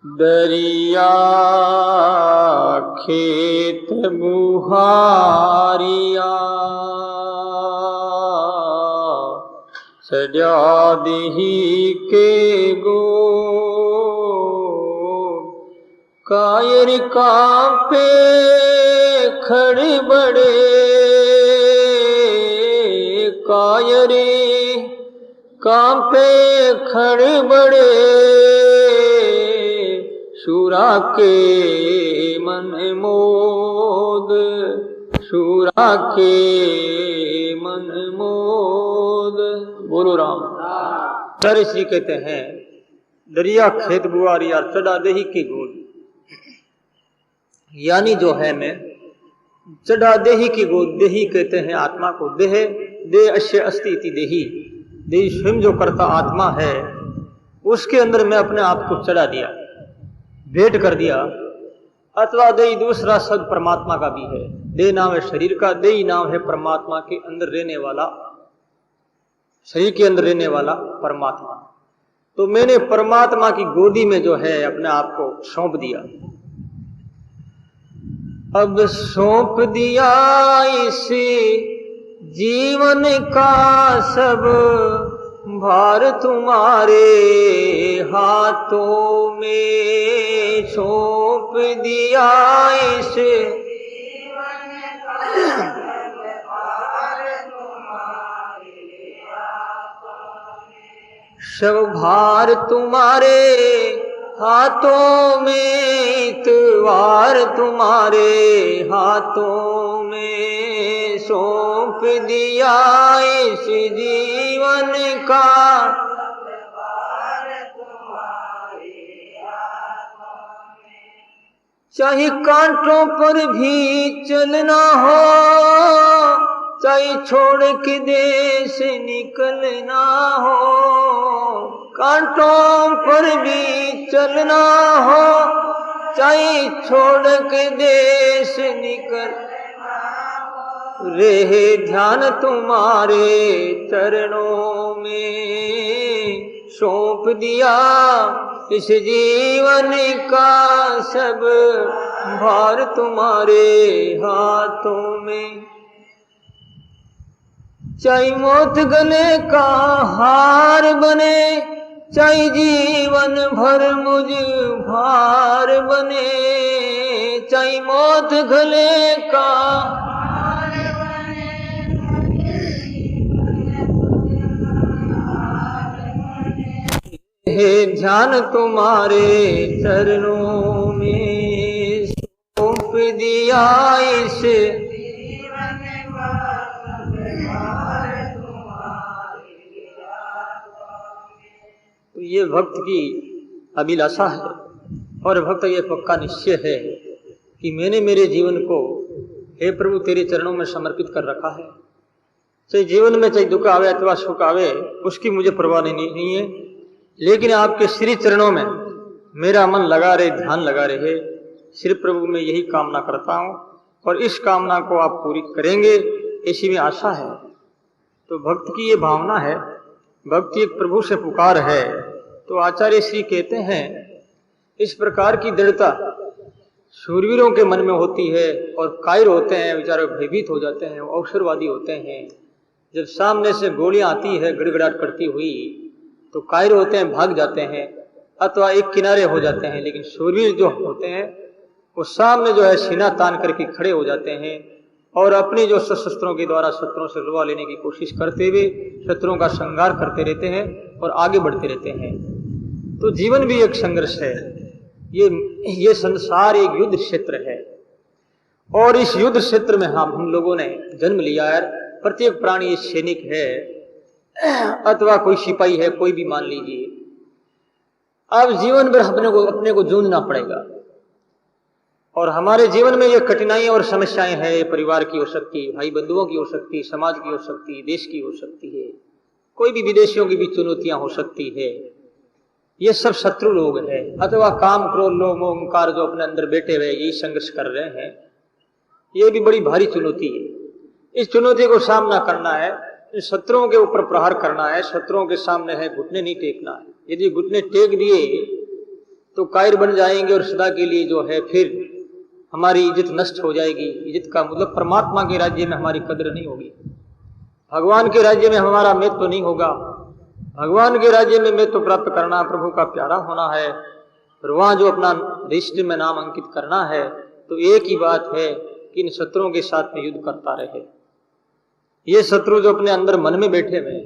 दरिया खेत बुहारिया सजा दही के गो कायर कांपे खड़े बड़े कायरे कांपे खड़े बड़े शूरा के मन मोद शूरा के मन मोद। बोलो राम। सर श्री कहते हैं दरिया खेत बुआरिया चढ़ा देही की गोद, यानी जो है मैं चढ़ा देही की गोद। देही कहते हैं आत्मा को। देह देह अश्य अस्ति इति देही। देही स्वयं जो करता आत्मा है उसके अंदर मैं अपने आप को चढ़ा दिया, भेंट कर दिया। अथवा देही दूसरा शब्द परमात्मा का भी है। देह नाम है शरीर का, देही नाम है परमात्मा के अंदर रहने वाला, शरीर के अंदर रहने वाला परमात्मा। तो मैंने परमात्मा की गोदी में जो है अपने आप को सौंप दिया। अब सौंप दिया इस जीवन का सब भार तुम्हारे हाथों में, सौंप दिया इस जीवन का सब भार तुम्हारे हाथों में, सब भार तुम्हारे हाथों में, इतवार तुम्हारे हाथों में, सौंप दिया इस जीवन का चाहे कांटों पर भी चलना हो, चाहे छोड़ के देश निकलना हो, कांटों पर भी चलना हो, चाहे छोड़ के देश निकल रहे ध्यान तुम्हारे चरणों में, सौंप दिया इस जीवन का सब भार तुम्हारे हाथों में। चाहे मौत गले का हार बने, चाहे जीवन भर मुझ भार बने, चाहे मौत गले का हे ध्यान तुम्हारे चरणों में, सौंप दिया इस जीवन का तो ये भक्त की अभिलाषा है और भक्त ये पक्का निश्चय है कि मैंने मेरे जीवन को हे प्रभु तेरे चरणों में समर्पित कर रखा है। चाहे जीवन में चाहे दुख आवे अथवा सुख आवे उसकी मुझे परवाह नहीं है, लेकिन आपके श्री चरणों में मेरा मन लगा रहे, ध्यान लगा रहे। श्री प्रभु में यही कामना करता हूँ और इस कामना को आप पूरी करेंगे ऐसी में आशा है। तो भक्त की ये भावना है, भक्ति एक प्रभु से पुकार है। तो आचार्य श्री कहते हैं इस प्रकार की दृढ़ता शूरवीरों के मन में होती है और कायर होते हैं, बेचारे भयभीत हो जाते हैं, अवसरवादी होते हैं। जब सामने से गोलियां आती है गड़गड़ाहट करती हुई तो कायर होते हैं, भाग जाते हैं अथवा एक किनारे हो जाते हैं। लेकिन शूरवीर जो होते हैं वो सामने जो है सीना तान करके खड़े हो जाते हैं और अपने जो शस्त्रों के द्वारा शत्रुओं से लड़वा लेने की कोशिश करते हुए शत्रुओं का संहार करते रहते हैं और आगे बढ़ते रहते हैं। तो जीवन भी एक संघर्ष है, ये संसार एक युद्ध क्षेत्र है और इस युद्ध क्षेत्र में हम लोगों ने जन्म लिया है। प्रत्येक प्राणी एक सैनिक है अथवा कोई सिपाही है, कोई भी मान लीजिए। अब जीवन भर अपने को जूझना पड़ेगा और हमारे जीवन में ये कठिनाइयां और समस्याएं हैं। ये परिवार की हो सकती है, भाई बंधुओं की हो सकती है, समाज की हो सकती है, देश की हो सकती है, कोई भी विदेशियों की भी चुनौतियां हो सकती है। ये सब शत्रु लोग हैं अथवा काम क्रोध लोभ मोह अहंकार जो अपने अंदर बैठे हुए यही संघर्ष कर रहे हैं। ये भी बड़ी भारी चुनौती है। इस चुनौती को सामना करना है, शत्रुओं के ऊपर प्रहार करना है, शत्रुओं के सामने है घुटने नहीं टेकना है। यदि घुटने टेक दिए तो कायर बन जाएंगे और सदा के लिए जो है फिर हमारी इज्जत नष्ट हो जाएगी। इज्जत का मतलब परमात्मा के राज्य में हमारी कदर नहीं होगी, भगवान के राज्य में हमारा महत्व तो नहीं होगा। भगवान के राज्य में महत्व प्राप्त करना, प्रभु का प्यारा होना है, और वहां जो अपना रजिस्टर में नाम अंकित करना है, तो एक ही बात है कि इन शत्रुओं के साथ में युद्ध करता रहे। ये शत्रु जो अपने अंदर मन में बैठे हुए,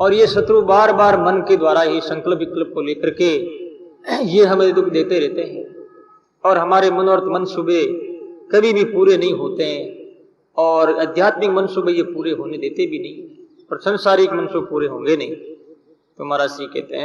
और ये शत्रु बार बार मन के द्वारा ही संकल्प विकल्प को लेकर के ये हमें दुख देते रहते हैं, और हमारे मनोरथ मनसूबे कभी भी पूरे नहीं होते हैं, और आध्यात्मिक मनसूबे ये पूरे होने देते भी नहीं, और संसारिक मनसूबे पूरे होंगे नहीं। तो महाराज जी कहते हैं